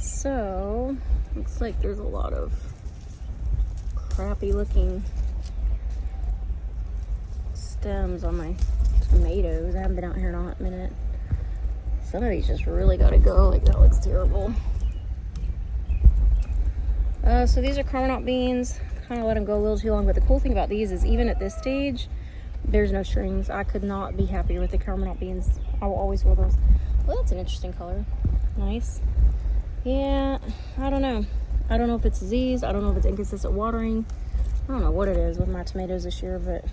So, looks like there's a lot of crappy looking stems on my tomatoes. I haven't been out here in a hot minute. Some of these just really gotta go. Like, that looks terrible. So these are Carminat beans. Kind of let them go a little too long, but the cool thing about these is even at this stage, there's no strings. I could not be happier with the Carminat beans. I will always wear those. Well, that's an interesting color. Nice. Yeah, I don't know. I don't know if it's disease. I don't know if it's inconsistent watering. I don't know what it is with my tomatoes this year, but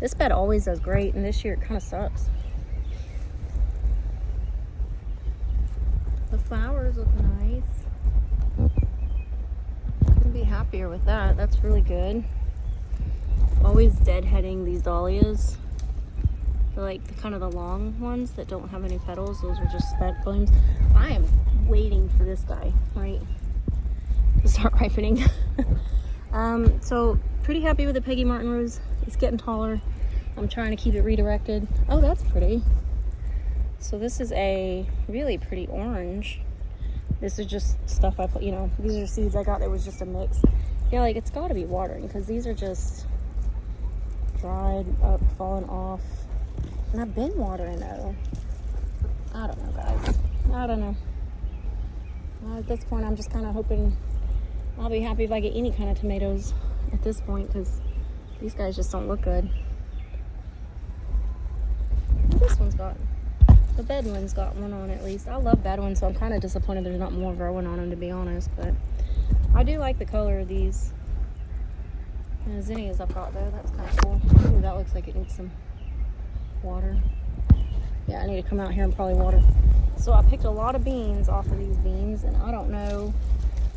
this bed always does great, and this year it kind of sucks. The flowers look nice. Couldn't be happier with that. That's really good. Always deadheading these dahlias. They're like kind of the long ones that don't have any petals. Those are just spent blooms. I am waiting for this guy, right, to start ripening. So pretty happy with the Peggy Martin rose. It's getting taller. I'm trying to keep it redirected. Oh, that's pretty. So this is a really pretty orange. This is just stuff I put, you know, these are seeds I got that was just a mix. Yeah, like it's got to be watering because these are just dried up, falling off. And I've been watering though. I don't know, guys. I don't know. At this point, I'm just kind of hoping I'll be happy if I get any kind of tomatoes at this point because these guys just don't look good. This one's got, the bed one's got one on at least. I love bed ones, so I'm kind of disappointed there's not more growing on them, to be honest. But I do like the color of these. And the zinnias I've got though, that's kind of cool. Ooh, that looks like it needs some water. Yeah, I need to come out here and probably water. So I picked a lot of beans off of these beans, and I don't know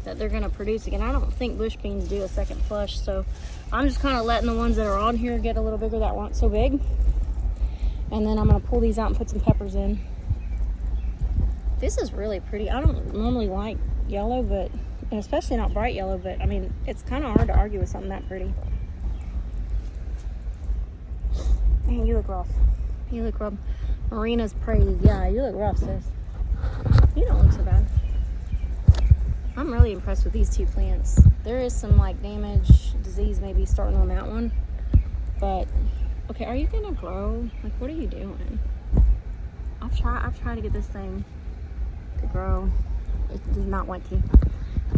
that they're gonna produce again. I don't think bush beans do a second flush, so I'm just kind of letting the ones that are on here get a little bigger that weren't so big. And then I'm gonna pull these out and put some peppers in. This is really pretty. I don't normally like yellow, but especially not bright yellow, but I mean, it's kind of hard to argue with something that pretty. Man, you look rough. You look rough. Marina's praise. Yeah, you look rough, sis. You don't look so bad. I'm really impressed with these two plants. There is some like damage, disease maybe starting on that one. But, okay, are you gonna grow? Like, what are you doing? I've tried to get this thing to grow. It does not want to.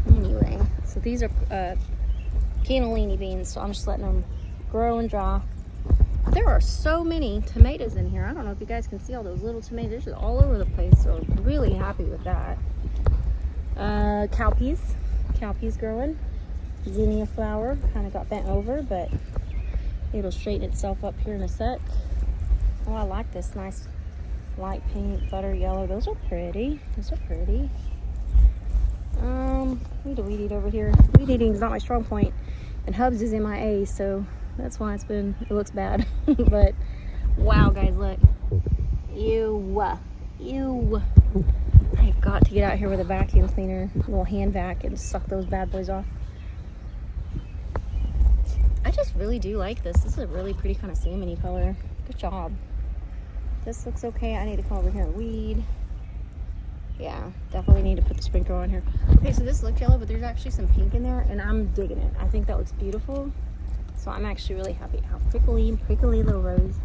Anyway, so these are cannellini beans, so I'm just letting them grow and dry. There are so many tomatoes in here. I don't know if you guys can see all those little tomatoes. They're all over the place, so I'm really happy with that. Cowpeas growing. Zinnia flower kind of got bent over, but it'll straighten itself up here in a sec. Oh, I like this nice light pink, butter yellow. Those are pretty. Those are pretty. I need to weed eat over here. Weed eating is not my strong point, and Hubs is MIA, so that's why it looks bad. But wow, guys, look. Ew. I've got to get out here with a vacuum cleaner, a little hand vac, and suck those bad boys off. I just really do like this. This is a really pretty kind of salmon-y color. Good job. This looks okay. I need to come over here and weed. Yeah, definitely need to put the sprinkler on here. Okay, so this looks yellow, but there's actually some pink in there, and I'm digging it. I think that looks beautiful. So I'm actually really happy. How prickly little rose.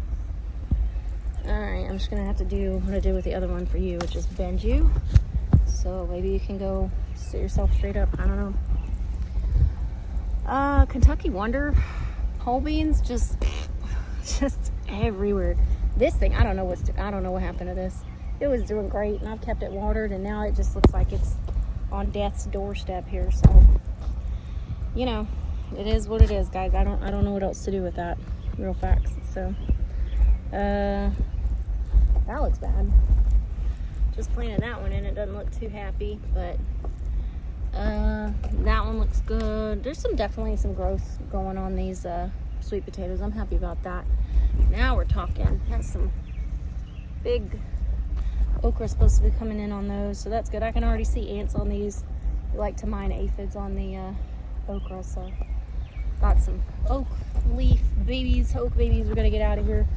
Alright, I'm just gonna have to do what I did with the other one for you, which is bend you. So maybe you can go sit yourself straight up. I don't know. Kentucky Wonder whole beans just everywhere. This thing, I don't know what happened to this. It was doing great, and I've kept it watered, and now it just looks like it's on death's doorstep here. So, you know, it is what it is, guys. I don't know what else to do with that. Real facts. So, that looks bad. Just planted that one in. It doesn't look too happy, but that one looks good. There's definitely some growth going on these sweet potatoes. I'm happy about that. Now we're talking. Has some big okra supposed to be coming in on those, so that's good. I can already see ants on these. We like to mine aphids on the okra, so got some oak babies. We're gonna get out of here.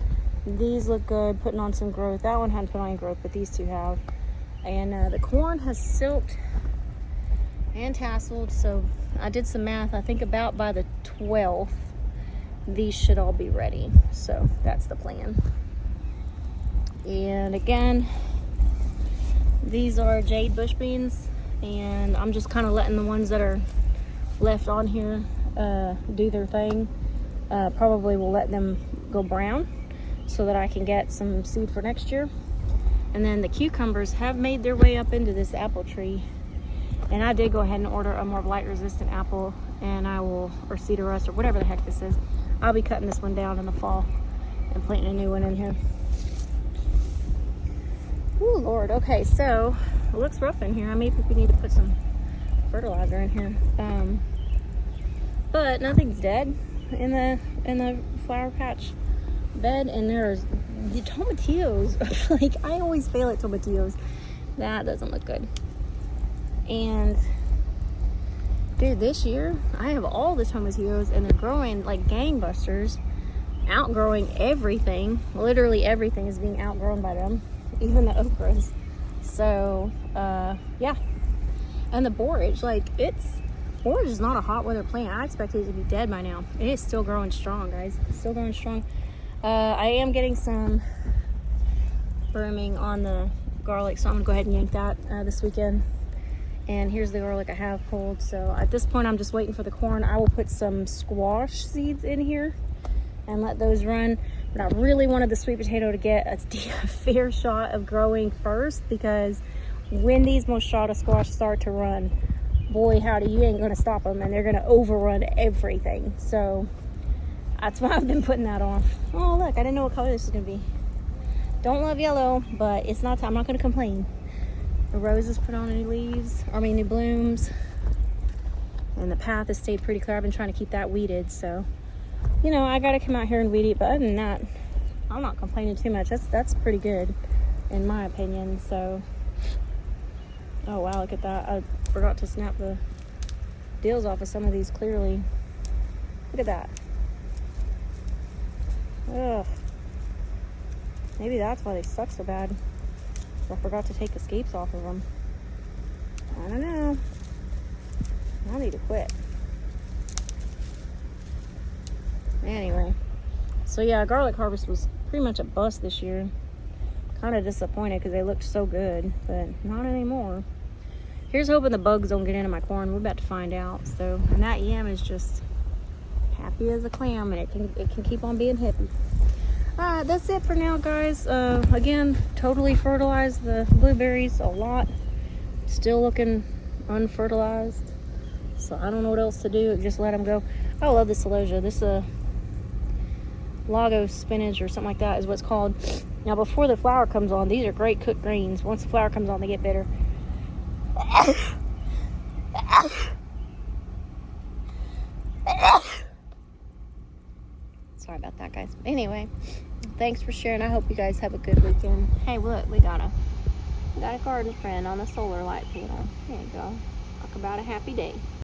These look good, putting on some growth. That one hadn't put on any growth, but these two have. And the corn has silked and tasseled. So I did some math. I think about by the 12th, these should all be ready. So that's the plan. And again, these are jade bush beans, and I'm just kind of letting the ones that are left on here do their thing. Probably will let them go brown so that I can get some seed for next year. And then the cucumbers have made their way up into this apple tree, and I did go ahead and order a more blight resistant apple, and I will, or cedar rust, or whatever the heck this is. I'll be cutting this one down in the fall and planting a new one in here. Ooh, Lord. Okay, so it looks rough in here. I maybe we need to put some fertilizer in here. But nothing's dead in the flower patch bed, and there's the tomatillos. Like, I always fail at tomatillos. That doesn't look good. And dude, this year I have all the tomatillos, and they're growing like gangbusters, outgrowing everything. Literally everything is being outgrown by them, even the okras. So yeah. And the borage, like, borage is not a hot weather plant. I expected it to be dead by now. It is still growing strong, guys. It's still growing strong. I am getting some burming on the garlic, so I'm gonna go ahead and yank that this weekend. And here's the garlic I have pulled. So at this point, I'm just waiting for the corn. I will put some squash seeds in here and let those run. But I really wanted the sweet potato to get a fair shot of growing first, because when these Moschata squash start to run, boy howdy, you ain't gonna stop them, and they're gonna overrun everything. So that's why I've been putting that off. Oh, look, I didn't know what color this was gonna be. Don't love yellow, but it's not time. I'm not gonna complain. The roses put on new leaves, new blooms. And the path has stayed pretty clear. I've been trying to keep that weeded, so, you know, I gotta come out here and weed it. But other than that, I'm not complaining too much. That's pretty good, in my opinion. So, oh wow, look at that. I forgot to snap the deals off of some of these clearly. Look at that. Ugh. Maybe that's why they suck so bad. I forgot to take the scapes off of them. I don't know. I need to quit. Anyway. So yeah, garlic harvest was pretty much a bust this year. Kind of disappointed because they looked so good, but not anymore. Here's hoping the bugs don't get into my corn. We're about to find out. So, and that yam is just happy as a clam, and it can keep on being hippie. Alright, that's it for now, guys. Again, totally fertilized the blueberries a lot. Still looking unfertilized. So I don't know what else to do. Just let them go. I love this celosia. This Lago spinach or something like that is what's called. Now, before the flower comes on, these are great cooked greens. Once the flower comes on, they get bitter. Sorry about that, guys. Anyway, thanks for sharing. I hope you guys have a good weekend. Hey, look, we got a garden friend on the solar light panel. There you go. Talk about a happy day.